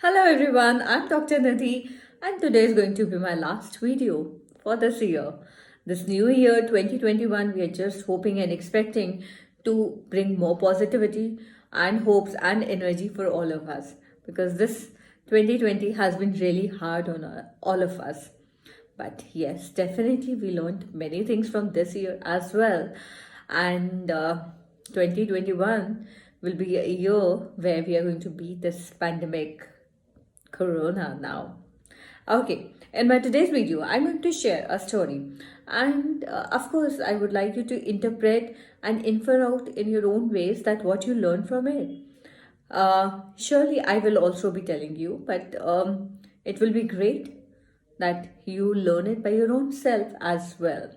Hello everyone, I'm Dr. Nidhi and today is going to be my last video for this year. This new year 2021, we are just hoping and expecting to bring more positivity and hopes and energy for all of us because this 2020 has been really hard on all of us. But yes, definitely we learned many things from this year as well. And 2021 will be a year where we are going to beat this pandemic corona now. Okay, in my today's video, I'm going to share a story. And of course, I would like you to interpret and infer out in your own ways that what you learn from it. Surely, I will also be telling you, but it will be great that you learn it by your own self as well.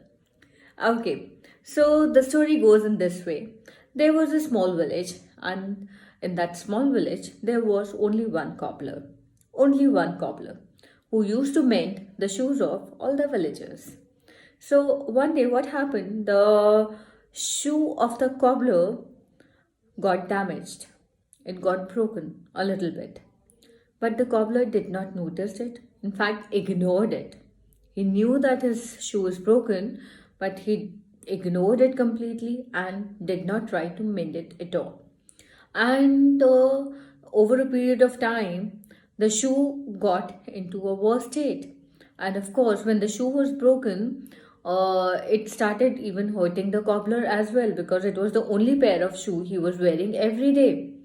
Okay, so the story goes in this way. There was a small village, and in that small village, there was only one cobbler, who used to mend the shoes of all the villagers. So one day, what happened? The shoe of the cobbler got damaged. It got broken a little bit. But the cobbler did not notice it, in fact, ignored it. He knew that his shoe was broken, but he ignored it completely and did not try to mend it at all. And over a period of time, the shoe got into a worse state. And of course, when the shoe was broken, it started even hurting the cobbler as well because it was the only pair of shoe he was wearing every day.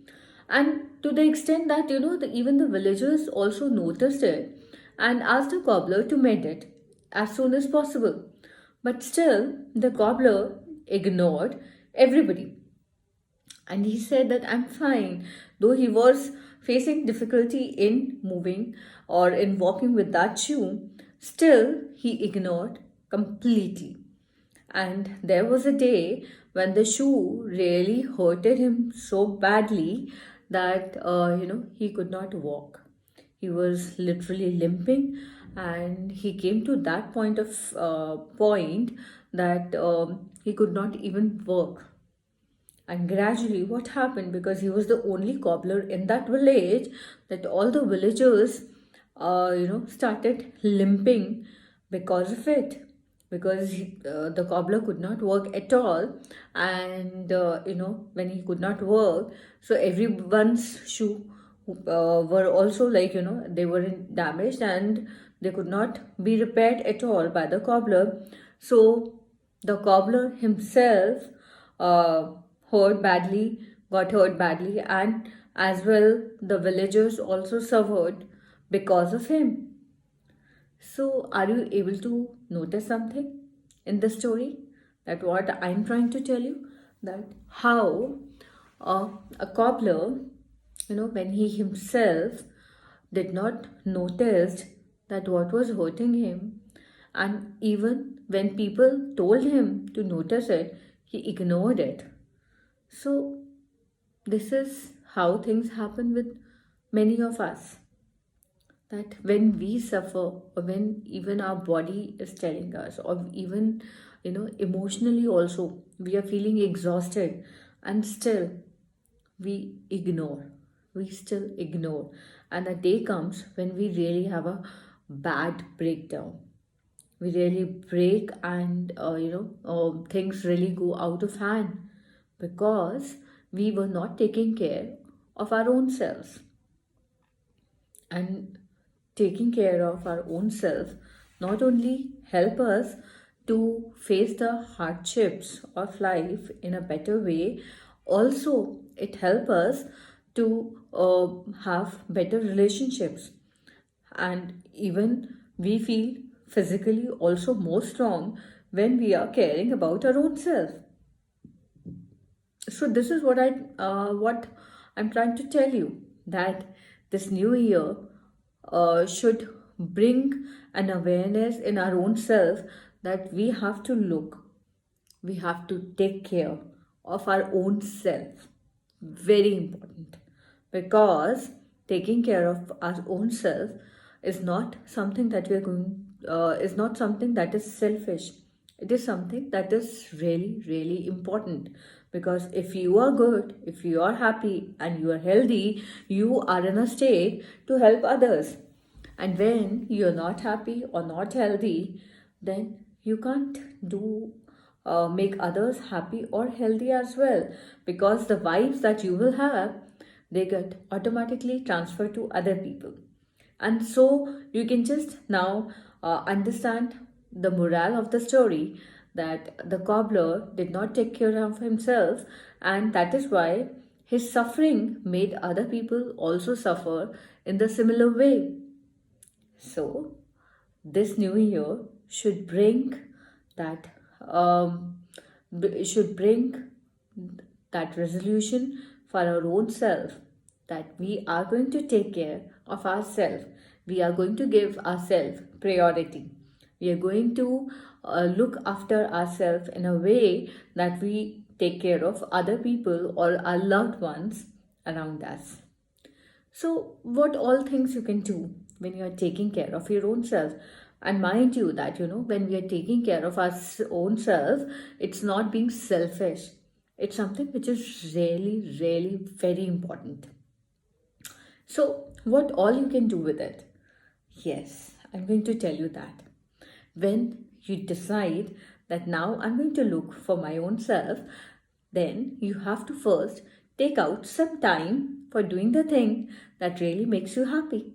And to the extent that, even the villagers also noticed it and asked the cobbler to mend it as soon as possible. But still, the cobbler ignored everybody and he said that I'm fine, though he was facing difficulty in moving or in walking with that shoe. Still, he ignored completely. And there was a day when the shoe really hurted him so badly that he could not walk. He was literally limping, and he came to that point that he could not even work. And gradually, what happened, because he was the only cobbler in that village, that all the villagers, started limping because of it. Because the cobbler could not work at all, and when he could not work, so everyone's shoe were also they were damaged and they could not be repaired at all by the cobbler. So the cobbler himself uh, got hurt badly, and as well the villagers also suffered because of him. So, are you able to notice something in the story? That what I'm trying to tell you, that how a cobbler, when he himself did not notice that what was hurting him, and even when people told him to notice it, he ignored it. So, this is how things happen with many of us, that when we suffer, or when even our body is telling us, or even emotionally also we are feeling exhausted, and still we we still ignore. And a day comes when we really have a bad breakdown. We really break, and things really go out of hand because we were not taking care of our own selves. And taking care of our own self not only help us to face the hardships of life in a better way, also it help us to have better relationships, and even we feel physically also more strong when we are caring about our own self. So this is what I'm trying to tell you, that this new year should bring an awareness in our own self, that we have to take care of our own self. Very important, because taking care of our own self is not something that we are going is not something that is selfish. It is something that is really really important, Because if you are good, if you are happy and you are healthy, you are in a state to help others. And when you're not happy or not healthy, then you can't do make others happy or healthy as well, because the vibes that you will have, they get automatically transferred to other people. And so you can just now understand the morale of the story, that the cobbler did not take care of himself, and that is why his suffering made other people also suffer in the similar way. So, this new year should bring that should bring that resolution for our own self, that we are going to take care of ourselves. We are going to give ourselves priority. We are going to look after ourselves in a way that we take care of other people or our loved ones around us. So, what all things you can do when you are taking care of your own self? And mind you, that when we are taking care of our own self, it's not being selfish. It's something which is really, really very important. So, what all you can do with it? Yes, I'm going to tell you that. When you decide that now I'm going to look for my own self, then you have to first take out some time for doing the thing that really makes you happy.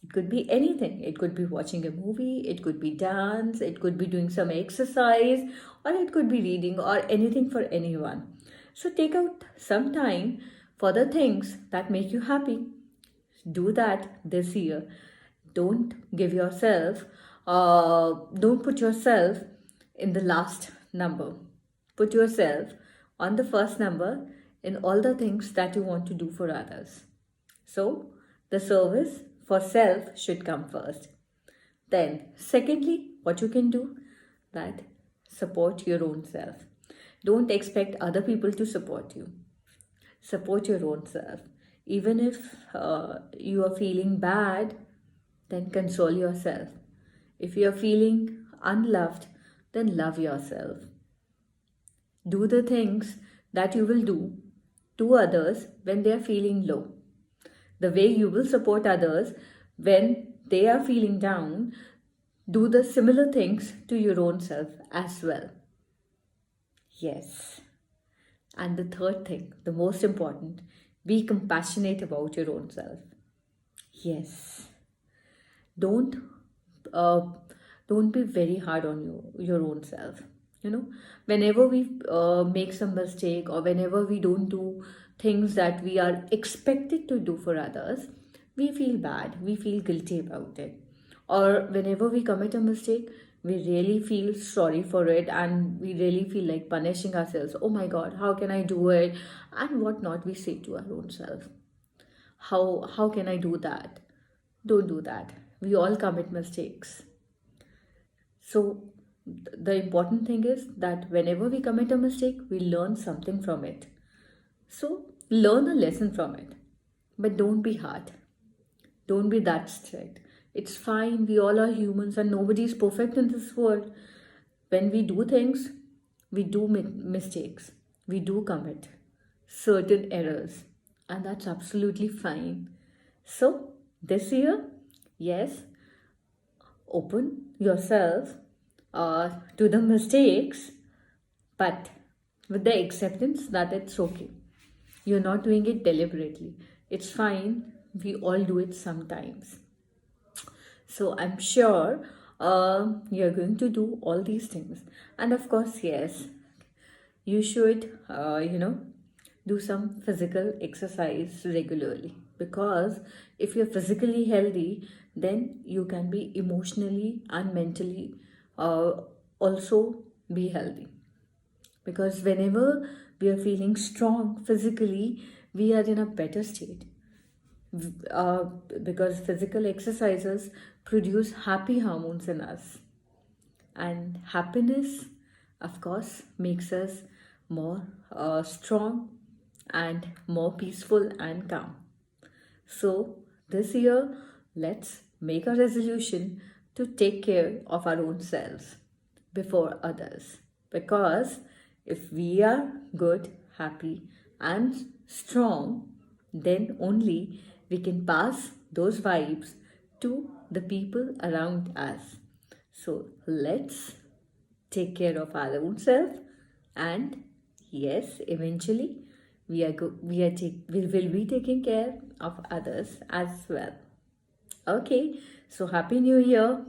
It could be anything. It could be watching a movie, it could be dance, it could be doing some exercise, or it could be reading, or anything for anyone. So take out some time for the things that make you happy. Do that this year. Don't give yourself, don't put yourself in the last number. Put yourself on the first number in all the things that you want to do for others. So, the service for self should come first. Then, secondly, what you can do, that support your own self. Don't expect other people to support you. Support your own self. Even if you are feeling bad, then console yourself. If you are feeling unloved, then love yourself. Do the things that you will do to others when they are feeling low. The way you will support others when they are feeling down, do the similar things to your own self as well. Yes. And the third thing, the most important, be compassionate about your own self. Yes. Don't uh, don't be very hard on your own self. Whenever we make some mistake, or whenever we don't do things that we are expected to do for others, we feel bad, we feel guilty about it. Or whenever we commit a mistake, we really feel sorry for it, and we really feel like punishing ourselves. Oh my god, how can I do it? And what not we say to our own self. How can I do that? Don't do that. We all commit mistakes. So, the important thing is that whenever we commit a mistake, we learn something from it. So, learn a lesson from it. But don't be hard. Don't be that strict. It's fine. We all are humans and nobody is perfect in this world. When we do things, we do make mistakes. We do commit certain errors. And that's absolutely fine. So, this year, yes, open yourself to the mistakes, but with the acceptance that it's okay. You're not doing it deliberately. It's fine. We all do it sometimes. So I'm sure you're going to do all these things. And of course, yes, you should, do some physical exercise regularly, because if you're physically healthy, then you can be emotionally and mentally uh, also be healthy. Because whenever we are feeling strong physically, we are in a better state. uh, because physical exercises produce happy hormones in us, and happiness, of course, makes us more strong and more peaceful and calm. So, this year, let's make a resolution to take care of our own selves before others. Because if we are good, happy, and strong, then only we can pass those vibes to the people around us. So let's take care of our own self, and yes, eventually we will be taking care of others as well. Okay, so happy new year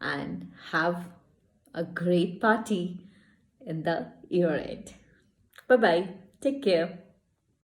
and have a great party in the year end. Bye bye. Take care.